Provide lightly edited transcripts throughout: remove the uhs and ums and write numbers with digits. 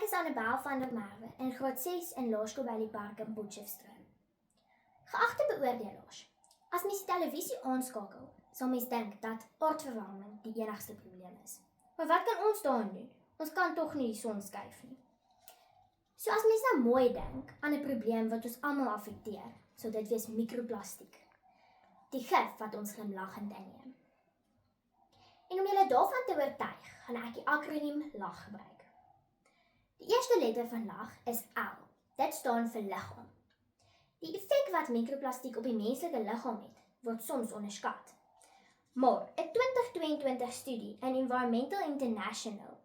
is Annabel van der Merwe in graad 6 in Laerskool by die Park in Potchefstroom. Geagte beoordelaars, as mens die televisie aanskakel, sal mens dink dat aardverwarming die enigste probleem is. Maar wat kan ons daaraan doen? Ons kan tog nie die son skuif nie. So as mens nou mooi dink aan 'n probleem wat ons almal affekteer, sal dit wees mikroplastiek. Die gif wat ons glimlaggend inneem. En om julle daarvan te oortuig, gaan ek die akroniem LAG gebruik. Die eerste letter van LAG is L. Dit staan vir liggaam. Die effek wat mikroplastiek op die menslike liggaam het, word soms onderskat. Maar 'n 2022 studie in Environmental International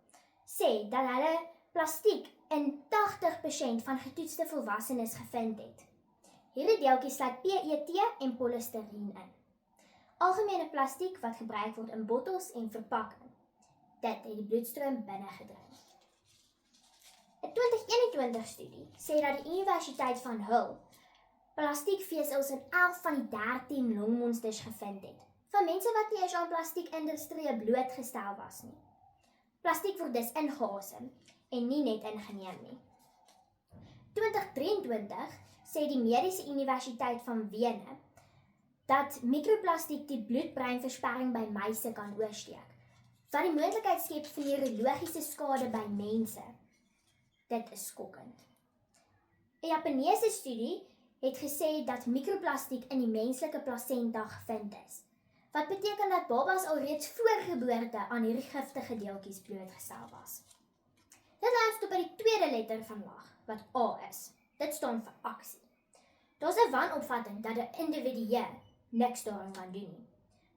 sê dat hulle plastiek in 80% van getoetste volwassenes gevind het. Hierdie deeltjies sluit PET en polistireen in. Algemene plastiek wat gebruik word in bottels en verpakking. Dit het die bloedstroom binne gedring. 'n 2021 studie sê dat die Universiteit van Hull plastiekvesels in 11 van die 13 longmonsters gevind het, van mense wat nie eers aan plastiekindustrie blootgestel was nie. Plastiek word dus ingeasem en nie net ingeneem nie. 2023 sê die Mediese Universiteit van Wene dat mikroplastiek die bloed-breinversperring by muise kan oorsteek, wat die moontlikheid skep vir neurologiese skade by mense. Dit is skokkend. 'n Japaneese studie het gesê dat mikroplastiek in die menslike plasenta gevind is, wat beteken dat babas alreeds voor geboorte aan hierdie giftige deeltjies blootgestel was. Dit lei ons tot by die tweede letter van LAG, wat A is. Dit staan vir aksie. Daar's 'n wanopvatting dat 'n individu niks daaraan kan doen nie.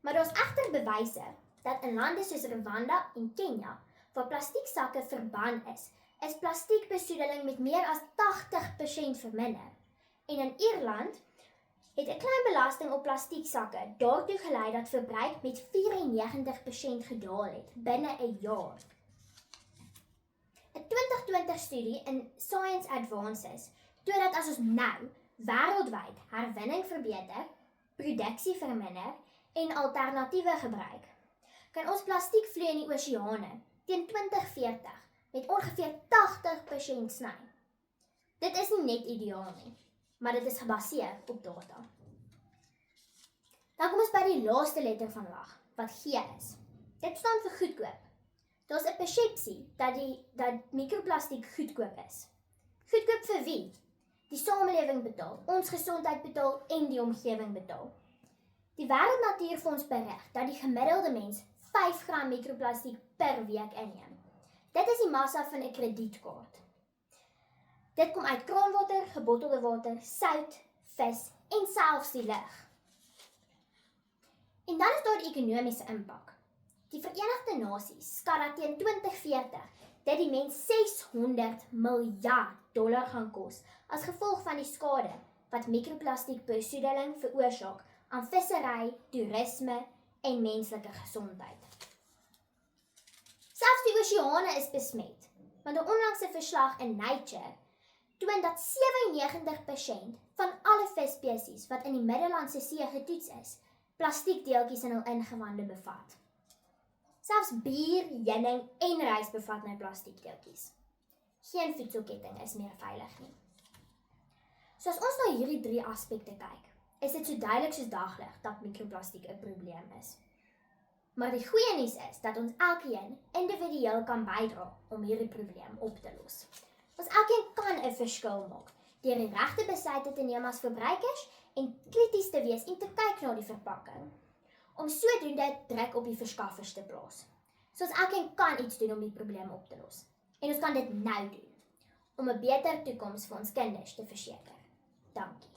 Maar daar's egter bewyse dat in lande soos Rwanda en Kenia, waar plastieksakke verban is plastiekbesoedeling met meer as 80% verminder. En in Ierland het 'n klein belasting op plastieksakke daartoe gelei dat verbruik met 94% gedaal het binne 'n jaar. 'n 2020 studie in Science Advances toon dat as ons nou wêreldwyd herwinning verbeter, produksie verminder en alternatiewe gebruik, kan ons plastiekvloei in die oseane teen 2040 met ongeveer 80% sny. Dit is nie net ideaal nie, maar dit is gebaseer op data. Dan kom ons by die laaste letter van LAG, wat G is. Dit staan vir goedkoop. Daar's 'n persepsie dat mikroplastiek goedkoop is. Goedkoop vir wie? Die samelewing betaal, ons gesondheid betaal en die omgewing betaal. Die Wêreldnatuurfonds berig dat die gemiddelde mens 5 gram mikroplastiek per week inneem. Dit is die massa van 'n kredietkaart. Dit kom uit kraanwater, gebottelde water, sout, vis en selfs die lug. En dan is daar die ekonomiese impak. Die Verenigde Nasies skat dat teen 2040 dit die mens $600 miljard gaan kos as gevolg van die skade wat mikroplastiekbesoedeling veroorsaak aan vissery, toerisme en menslike gesondheid. Selfs die oseane is besmet, want 'n onlangse verslag in Nature toon dat 97% van alle visspesies wat in die Middellandse See getoets is, plastiekdeeltjies in hul ingewande bevat. Selfs bier, heuning en rys bevat nou plastiekdeeltjies. Geen voedselketting is meer veilig nie. So as ons na hierdie 3 aspekte kyk, is dit so duidelik soos daglig dat mikroplastiek 'n probleem is. Maar die goeie nuus is dat ons elkeen individueel kan bydra om hierdie probleem op te los. Ons elkeen kan 'n verskil maak deur die regte besluite te neem as verbruikers en krities te wees en te kyk na die verpakking. Om sodoende druk op die verskaffers te plaas. So ons elkeen kan iets doen om die probleem op te los. En ons kan dit nou doen om 'n beter toekoms vir ons kinders te verseker. Dankie.